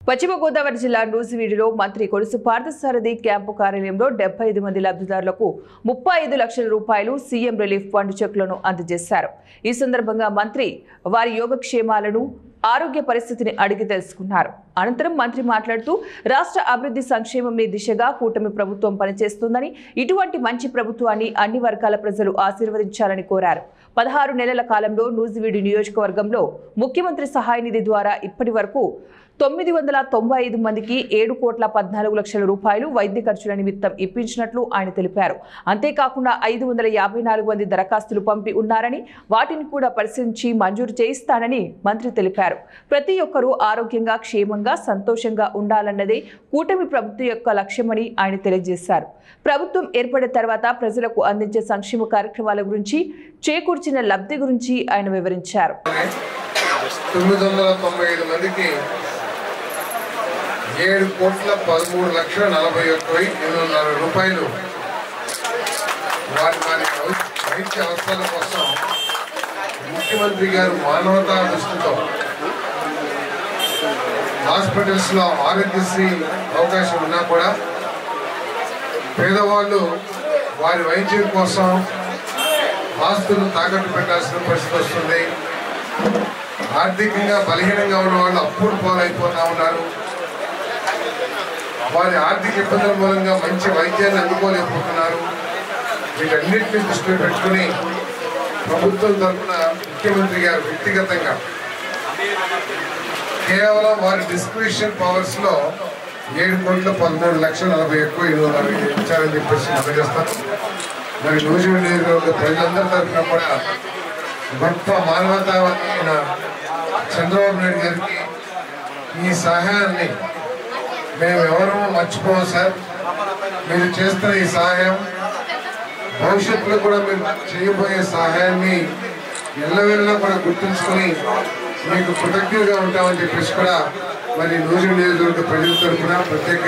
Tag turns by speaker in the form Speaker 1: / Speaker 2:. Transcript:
Speaker 1: పశ్చిమ గోదావరి జిల్లా నూజివీడులో మంత్రి కొలుసు పార్థసారథి క్యాంపు కార్యాలయంలో 75 మంది లబ్ధిదారులకు 35 లక్షల రూపాయలు సీఎం రిలీఫ్ ఫండ్ చెక్కులను అందజేశారు. ఈ సందర్భంగా మంత్రి వారి యోగక్షేమాలను ఆరోగ్య పరిస్థితిని అడిగి తెలుసుకున్నారు. అనంతరం మంత్రి మాట్లాడుతూ రాష్ట్ర అభివృద్ధి సంక్షేమమే దిశగా కూటమి ప్రభుత్వం పనిచేస్తుందని, ఇటువంటి మంచి ప్రభుత్వాన్ని అన్ని వర్గాల ప్రజలు ఆశీర్వదించాలని కోరారు. 16 నెలల కాలంలో నూజివీడు నియోజకవర్గంలో ముఖ్యమంత్రి సహాయ నిధి ద్వారా ఇప్పటి వరకు 995 మందికి 7,14,00,000 రూపాయలు వైద్య ఖర్చుల నిమిత్తం ఇప్పించినట్లు ఆయన తెలిపారు. అంతేకాకుండా 554 మంది దరఖాస్తులు పంపి ఉన్నారని, వాటిని కూడా పరిశీలించి మంజూరు చేయిస్తానని మంత్రి తెలిపారు. ప్రతి ఒక్కరూ ఆరోగ్యంగా, క్షేమంగా, సంతోషంగా ఉండాలన్నదే కూటమి ప్రభుత్వం యొక్క లక్ష్యమని ఆయన తెలియజేశారు. ప్రభుత్వం ఏర్పడిన తర్వాత ప్రజలకు అందించే సంక్షేమ కార్యక్రమాల గురించి, చేకూర్చిన లబ్ధి గురించి ఆయన వివరించారు.
Speaker 2: 995 మందికి 7,13,41,840 రూపాయలు వారి వైద్య అవసరాల కోసం ముఖ్యమంత్రి గారు మానవతా దృష్టితో హాస్పిటల్స్లో ఆరోగ్యశ్రీ అవకాశం ఉన్నా కూడా పేదవాళ్ళు వారి వైద్యం కోసం ఆస్తులు తాకట్టు పెట్టాల్సిన పరిస్థితి వస్తుంది. ఆర్థికంగా బలహీనంగా ఉన్న వాళ్ళు అప్పులు పాలైపోతా ఉన్నారు. వారి ఆర్థిక ఇబ్బందుల మూలంగా మంచి వైద్యాన్ని అందుకోలేకపోతున్నారు. వీటన్నిటిని దృష్టిలో పెట్టుకుని ప్రభుత్వం తరఫున ముఖ్యమంత్రి గారు వ్యక్తిగతంగా కేవలం వారి డిస్క్రిప్షన్ పవర్స్ లో 7,13,40,840 ఇచ్చారని చెప్పేసి అందజేస్తారు. మరి నూజివీడు నియోజకవర్గ ప్రజలందరి తరఫున కూడా గొప్ప మానవతావాదైన చంద్రబాబు నాయుడు గారికి ఈ సహాయాన్ని మేము ఎవరూ మర్చిపోము సార్. మీరు చేస్తున్న ఈ సహాయం భవిష్యత్తులో కూడా మీరు చేయబోయే సహాయాన్ని ఎల్లవేళలా కూడా గుర్తుంచుకొని మీకు కృతజ్ఞతగా ఉంటామని చెప్పేసి కూడా మరి నూజివీడు నియోజకవర్గ ప్రజల తరఫున ప్రత్యేక